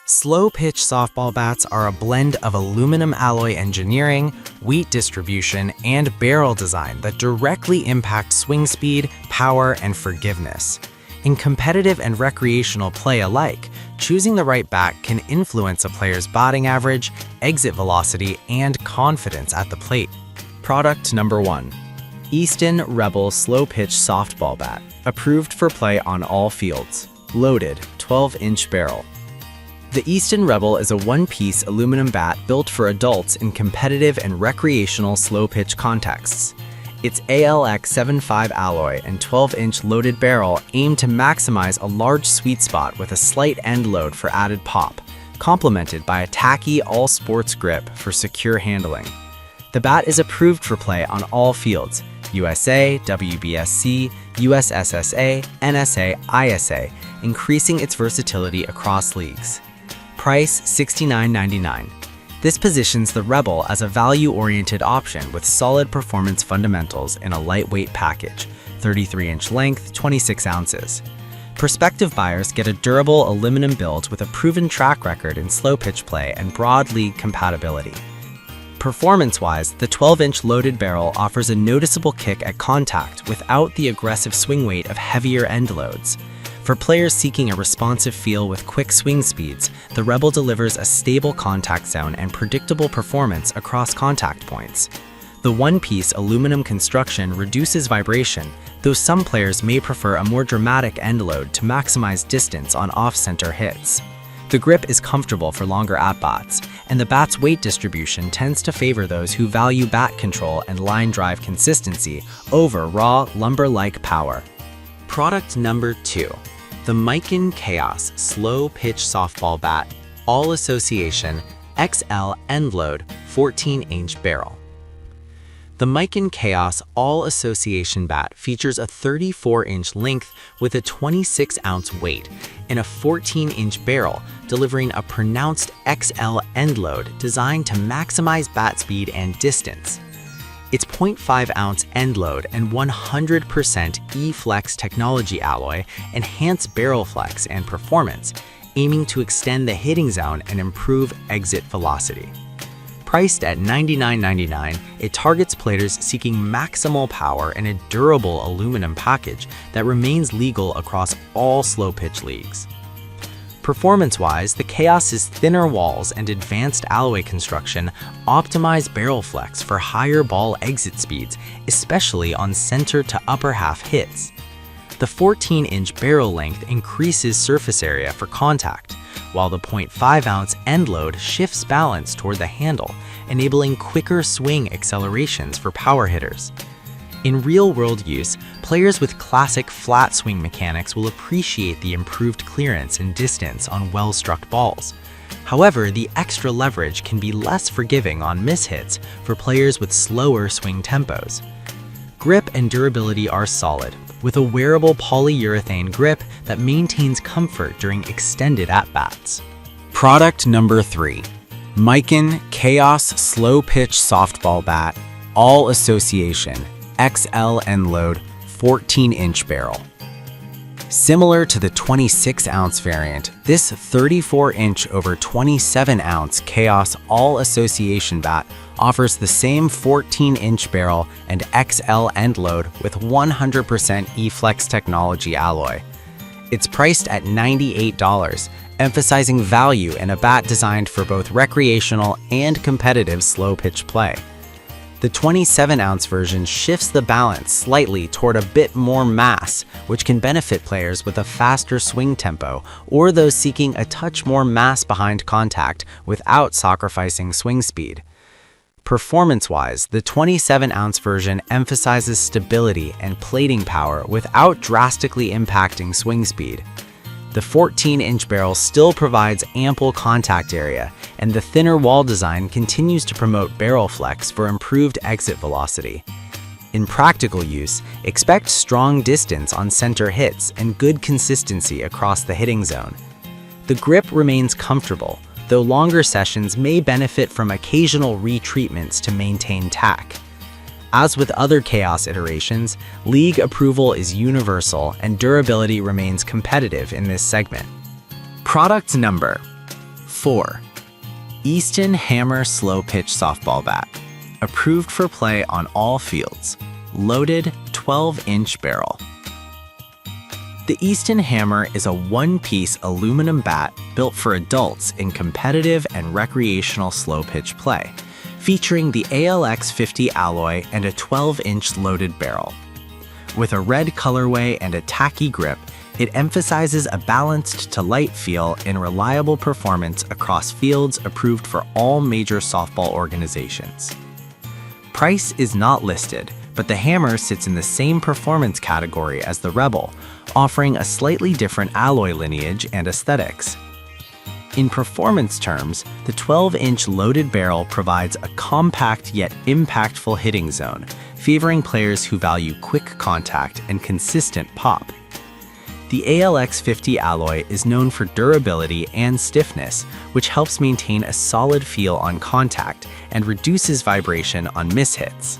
Slowpitch softball bats are a blend of aluminum alloy engineering, weight distribution, and barrel design that directly impact swing speed, power, and forgiveness. In competitive and recreational play alike, choosing the right bat can influence a player's batting average, exit velocity, and confidence at the plate. Product number 1. Easton Rebel Slowpitch softball bat, approved for play on all fields. Loaded, 12-inch barrel. The Easton Rebel is a one-piece aluminum bat built for adults in competitive and recreational slow-pitch contexts. Its ALX75 alloy and 12-inch loaded barrel aim to maximize a large sweet spot with a slight end load for added pop, complemented by a tacky all-sports grip for secure handling. The bat is approved for play on all fields: USA, WBSC, USSSA, NSA, ISA, increasing its versatility across leagues. Price $69.99. This positions the Rebel as a value-oriented option with solid performance fundamentals in a lightweight package, 33-inch length, 26 ounces. Prospective buyers get a durable aluminum build with a proven track record in slow pitch play and broad league compatibility. Performance-wise, the 12-inch loaded barrel offers a noticeable kick at contact without the aggressive swing weight of heavier end loads. For players seeking a responsive feel with quick swing speeds, the Rebel delivers a stable contact zone and predictable performance across contact points. The one-piece aluminum construction reduces vibration, though some players may prefer a more dramatic end load to maximize distance on off-center hits. The grip is comfortable for longer at-bats, and the bat's weight distribution tends to favor those who value bat control and line drive consistency over raw, lumber-like power. Product number 2. The Miken Chaos Slow Pitch Softball Bat, All Association, XL End Load, 14-inch barrel. The Miken Chaos All Association bat features a 34-inch length with a 26-ounce weight and a 14-inch barrel, delivering a pronounced XL end load designed to maximize bat speed and distance. Its 0.5-ounce end load and 100% E-Flex technology alloy enhance barrel flex and performance, aiming to extend the hitting zone and improve exit velocity. Priced at $99.99, it targets players seeking maximal power in a durable aluminum package that remains legal across all slow pitch leagues. Performance-wise, the Chaos's thinner walls and advanced alloy construction optimize barrel flex for higher ball exit speeds, especially on center to upper half hits. The 14-inch barrel length increases surface area for contact, while the 0.5-ounce end load shifts balance toward the handle, enabling quicker swing accelerations for power hitters. In real-world use, players with classic flat swing mechanics will appreciate the improved clearance and distance on well-struck balls. However, the extra leverage can be less forgiving on mishits for players with slower swing tempos. Grip and durability are solid, with a wearable polyurethane grip that maintains comfort during extended at-bats. Product number 3. Miken Chaos Slow Pitch Softball Bat, All Association, XL End Load, 14-inch barrel. Similar to the 26-ounce variant, this 34-inch over 27-ounce Chaos All Association bat offers the same 14-inch barrel and XL end load with 100% E-Flex technology alloy. It's priced at $98, emphasizing value in a bat designed for both recreational and competitive slow pitch play. The 27-ounce version shifts the balance slightly toward a bit more mass, which can benefit players with a faster swing tempo or those seeking a touch more mass behind contact without sacrificing swing speed. Performance-wise, the 27-ounce version emphasizes stability and plating power without drastically impacting swing speed. The 14-inch barrel still provides ample contact area, and the thinner wall design continues to promote barrel flex for improved exit velocity. In practical use, expect strong distance on center hits and good consistency across the hitting zone. The grip remains comfortable, though longer sessions may benefit from occasional retreatments to maintain tack. As with other Chaos iterations, league approval is universal and durability remains competitive in this segment. Product number: 4. Easton Hammer Slowpitch Softball Bat. Approved for play on all fields. Loaded 12-inch barrel. The Easton Hammer is a one-piece aluminum bat built for adults in competitive and recreational slow-pitch play, featuring the ALX50 alloy and a 12-inch loaded barrel. With a red colorway and a tacky grip, it emphasizes a balanced to light feel and reliable performance across fields approved for all major softball organizations. Price is not listed, but the Hammer sits in the same performance category as the Rebel, offering a slightly different alloy lineage and aesthetics. In performance terms, the 12-inch loaded barrel provides a compact yet impactful hitting zone, favoring players who value quick contact and consistent pop. The ALX50 alloy is known for durability and stiffness, which helps maintain a solid feel on contact and reduces vibration on mishits.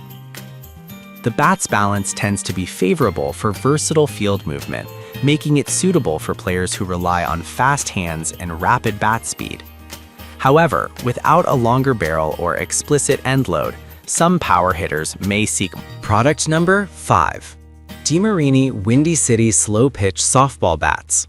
The bat's balance tends to be favorable for versatile field movement, making it suitable for players who rely on fast hands and rapid bat speed. However, without a longer barrel or explicit end load, some power hitters may seek. Product number 5. DeMarini Windy City Slowpitch Softball Bats.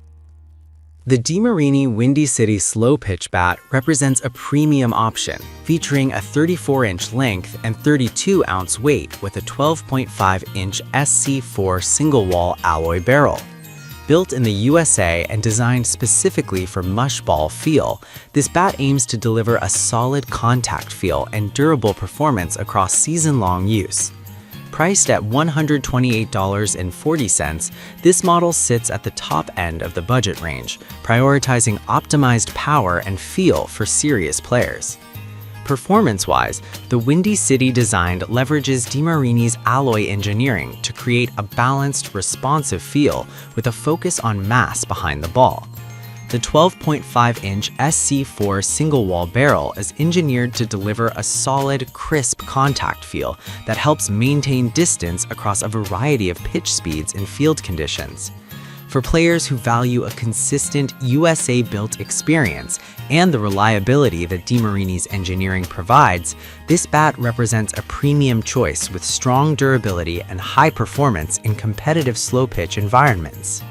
The DeMarini Windy City Slowpitch bat represents a premium option, featuring a 34-inch length and 32-ounce weight with a 12.5-inch SC4 single-wall alloy barrel. Built in the USA and designed specifically for mush ball feel, this bat aims to deliver a solid contact feel and durable performance across season-long use. Priced at $128.40, this model sits at the top end of the budget range, prioritizing optimized power and feel for serious players. Performance-wise, the Windy City design leverages DeMarini's alloy engineering to create a balanced, responsive feel with a focus on mass behind the ball. The 12.5-inch SC4 single-wall barrel is engineered to deliver a solid, crisp contact feel that helps maintain distance across a variety of pitch speeds and field conditions. For players who value a consistent USA-built experience and the reliability that DeMarini's engineering provides, this bat represents a premium choice with strong durability and high performance in competitive slow-pitch environments.